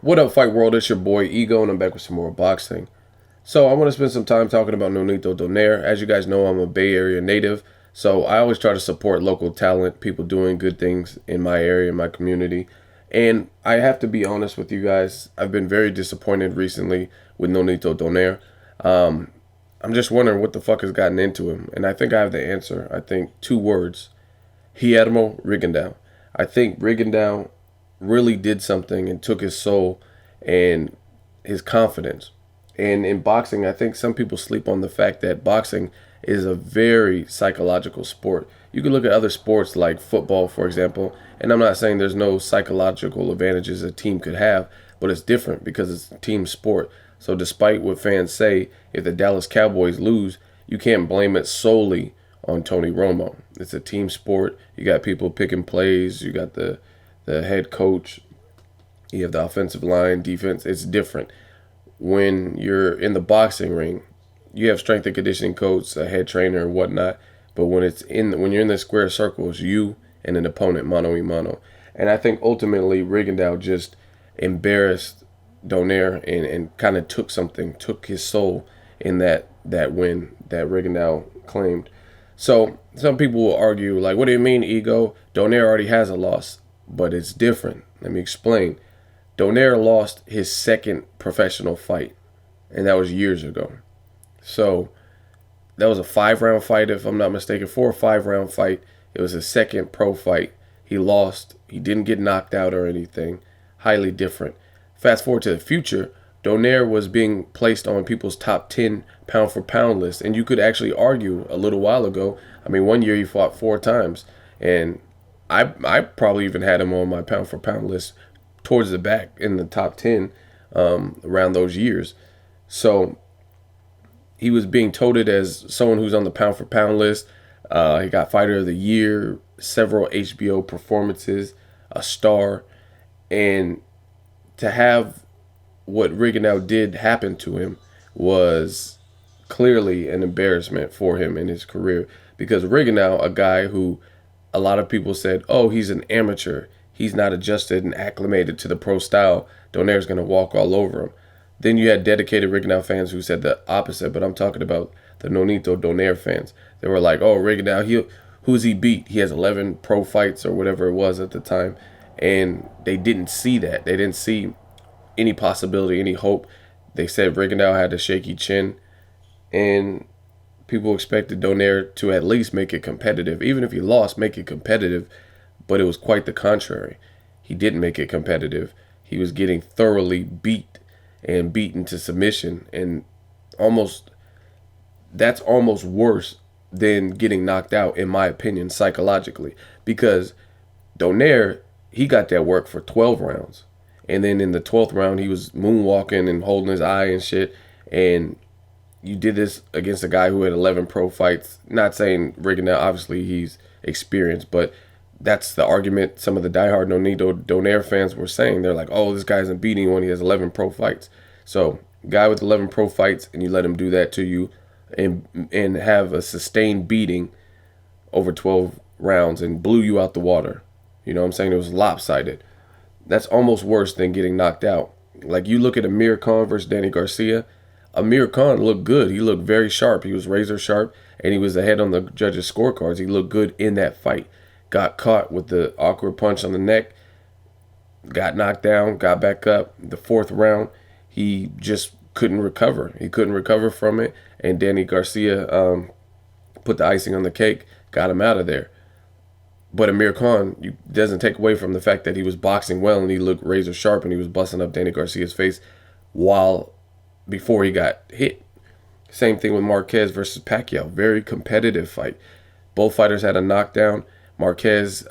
What up, Fight World? It's your boy Ego, and I'm back with some more boxing. So I want to spend some time talking about Nonito Donaire. As you guys know, I'm a Bay Area native, so I always try to support local talent, people doing good things in my area, in my community. And I have to be honest with you guys, I've been very disappointed recently with Nonito Donaire. I'm just wondering what the fuck has gotten into him, and I think I have the answer. I think two words: Guillermo Rigondeaux. I think Rigondeaux really did something and took his soul and his confidence. And in boxing, I think some people sleep on the fact that boxing is a very psychological sport. You can look at other sports like football, for example, and I'm not saying there's no psychological advantages a team could have, but it's different because it's a team sport. So despite what fans say, if the Dallas Cowboys lose, you can't blame it solely on Tony Romo. It's a team sport. You got people picking plays. You got the head coach. You have the offensive line, defense. It's different. When you're in the boxing ring, you have strength and conditioning coach, a head trainer, and whatnot. But when you're in the square circle, it's you and an opponent, mano a mano. And I think ultimately Rigondeaux just embarrassed Donaire and kind of took his soul in that win that Rigondeaux claimed. So some people will argue, like, what do you mean, Ego? Donaire already has a loss, but it's different. Let me explain. Donaire lost his second professional fight, and that was years ago. So that was a 5-round fight, if I'm not mistaken, 4 or 5-round fight. It was his second pro fight. He lost. He didn't get knocked out or anything. Highly different. Fast forward to the future, Donaire was being placed on people's top 10 pound for pound list. And you could actually argue a little while ago. I mean, one year he fought 4 times. And I probably even had him on my pound for pound list towards the back in the top 10 around those years. So he was being touted as someone who's on the pound for pound list. He got Fighter of the Year, several HBO performances, a star. And to have what Rigondeaux did happen to him was clearly an embarrassment for him in his career, because Rigondeaux, a guy who a lot of people said, oh, he's an amateur, he's not adjusted and acclimated to the pro style, Donaire's going to walk all over him. Then you had dedicated Rigondeaux fans who said the opposite, but I'm talking about the Nonito Donaire fans. They were like, oh, Rigondeaux, who's he beat? He has 11 pro fights or whatever it was at the time. And they didn't see that. They didn't see any possibility, any hope. They said Rigondeaux had a shaky chin, and people expected Donaire to at least make it competitive. Even if he lost, make it competitive. But it was quite the contrary. He didn't make it competitive. He was getting thoroughly beat and beaten to submission, and that's almost worse than getting knocked out, in my opinion, psychologically, because Donaire, he got that work for 12 rounds. And then in the 12th round, he was moonwalking and holding his eye and shit. And you did this against a guy who had 11 pro fights. Not saying Rigondeaux, obviously he's experienced, but that's the argument some of the diehard Nonito Donaire fans were saying. They're like, oh, this guy isn't beating when he has 11 pro fights. So guy with 11 pro fights, and you let him do that to you and have a sustained beating over 12 rounds and blew you out the water. You know what I'm saying? It was lopsided. That's almost worse than getting knocked out. Like, you look at Amir Khan versus Danny Garcia. Amir Khan looked good. He looked very sharp. He was razor sharp, and he was ahead on the judges' scorecards. He looked good in that fight. Got caught with the awkward punch on the neck. Got knocked down. Got back up. The 4th round, he just couldn't recover. He couldn't recover from it, and Danny Garcia put the icing on the cake. Got him out of there. But Amir Khan doesn't take away from the fact that he was boxing well and he looked razor sharp and he was busting up Danny Garcia's face before he got hit. Same thing with Marquez versus Pacquiao. Very competitive fight. Both fighters had a knockdown. Marquez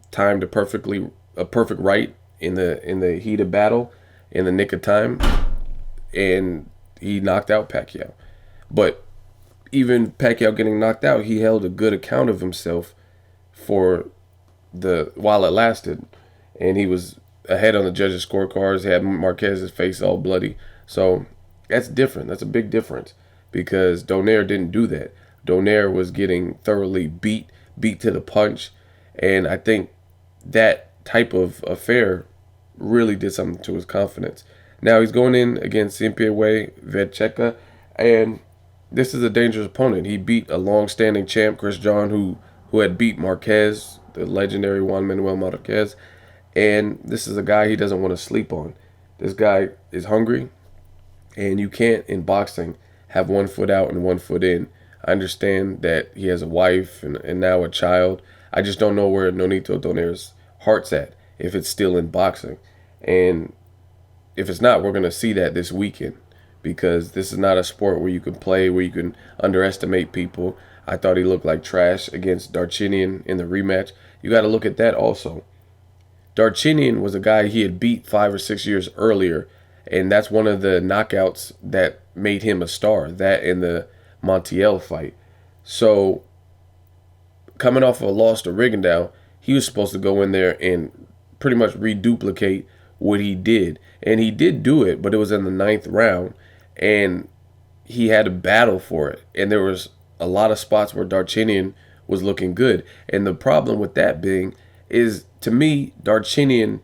timed a perfect right in the heat of battle, in the nick of time, and he knocked out Pacquiao. But even Pacquiao getting knocked out, he held a good account of himself for while it lasted, and he was ahead on the judges' scorecards. He had Marquez's face all bloody. So that's different. That's a big difference, because Donaire didn't do that. Donaire was getting thoroughly beat to the punch, and I think that type of affair really did something to his confidence. Now he's going in against Simpiwe Vecheka, and this is a dangerous opponent. He beat a long-standing champ, Chris John, who had beat Marquez, the legendary Juan Manuel Marquez, and this is a guy he doesn't want to sleep on. This guy is hungry, and you can't, in boxing, have one foot out and one foot in. I understand that he has a wife and now a child. I just don't know where Nonito Donaire's heart's at, if it's still in boxing. And if it's not, we're going to see that this weekend, because this is not a sport where you can play, where you can underestimate people. I thought he looked like trash against Darchinian in the rematch. You got to look at that also. Darchinian was a guy he had beat 5 or 6 years earlier, and that's one of the knockouts that made him a star, that in the Montiel fight. So, coming off of a loss to Rigondeaux, he was supposed to go in there and pretty much reduplicate what he did. And he did do it, but it was in the 9th round, and he had a battle for it. And there was a lot of spots where Darchinian was looking good. And the problem with that being is, to me, Darchinian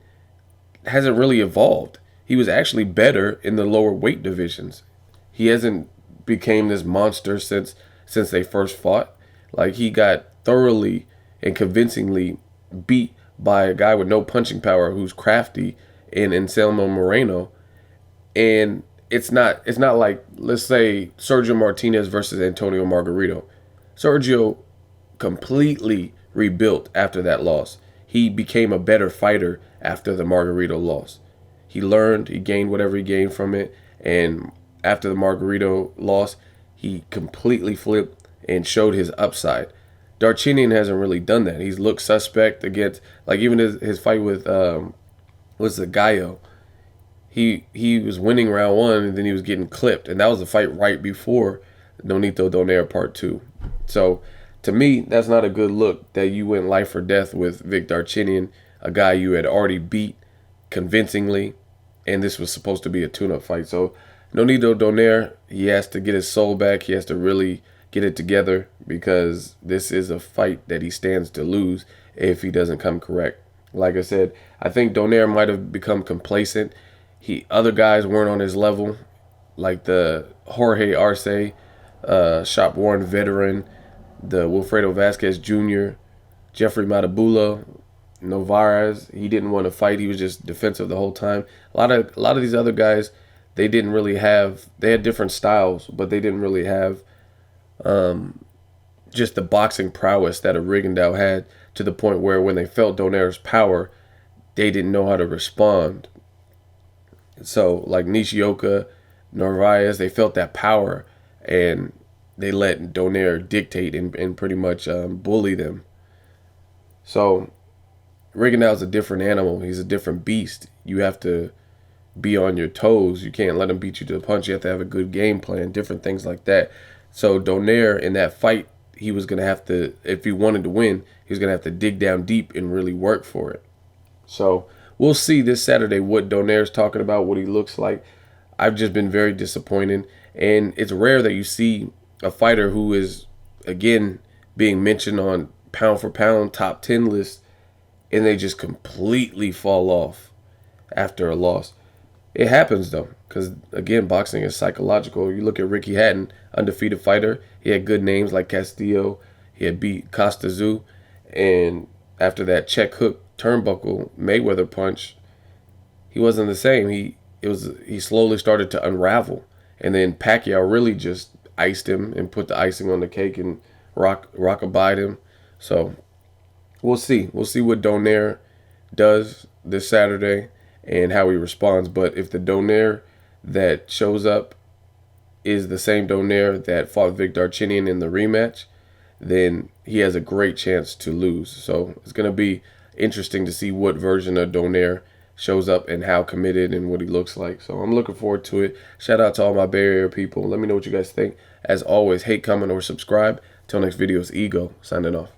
hasn't really evolved. He was actually better in the lower weight divisions. He hasn't became this monster since they first fought. Like, he got thoroughly and convincingly beat by a guy with no punching power who's crafty in Anselmo Moreno. And it's not like, let's say, Sergio Martinez versus Antonio Margarito. Sergio completely rebuilt after that loss. He became a better fighter after the Margarito loss. He learned, he gained whatever he gained from it, and after the Margarito loss, he completely flipped and showed his upside. Darchinian hasn't really done that. He's looked suspect against, like, even his fight with was the Gallo. He was winning round 1, and then he was getting clipped, and that was the fight right before Nonito Donaire Part 2. So, to me, that's not a good look that you went life or death with Vic Darchinian, a guy you had already beat convincingly, and this was supposed to be a tune-up fight. So, Nonito Donaire, he has to get his soul back. He has to really get it together, because this is a fight that he stands to lose if he doesn't come correct. Like I said, I think Donaire might have become complacent. Other guys weren't on his level, like the Jorge Arce, shop-worn veteran, the Wilfredo Vasquez Jr., Jeffrey Matabula, Novarez. He didn't want to fight. He was just defensive the whole time. A lot of these other guys, they didn't really have. They had different styles, but they didn't really have just the boxing prowess that a Rigondeaux had, to the point where when they felt Donaire's power, they didn't know how to respond. So, like Nishioka, Narvaez, they felt that power, and they let Donaire dictate and pretty much bully them. So, Rigondeaux's a different animal. He's a different beast. You have to be on your toes. You can't let him beat you to the punch. You have to have a good game plan, different things like that. So Donaire, in that fight, he was going to have to, if he wanted to win, he was going to have to dig down deep and really work for it. So we'll see this Saturday what Donaire's talking about, what he looks like. I've just been very disappointed. And it's rare that you see a fighter who is, again, being mentioned on pound for pound top 10 lists, and they just completely fall off after a loss. It happens, though, because, again, boxing is psychological. You look at Ricky Hatton, undefeated fighter. He had good names like Castillo. He had beat Costazu. And after that check hook turnbuckle Mayweather punch, he wasn't the same. He slowly started to unravel. And then Pacquiao really just iced him and put the icing on the cake and rock-a-bye him. So we'll see. We'll see what Donaire does this Saturday and how he responds. But if the Donaire that shows up is the same Donaire that fought Vic Darchinian in the rematch, then he has a great chance to lose. So it's going to be interesting to see what version of Donaire shows up and how committed and what he looks like. So I'm looking forward to it. Shout out to all my Bay Area people. Let me know what you guys think. As always, hate, comment, or subscribe. Till next video, it's Ego signing off.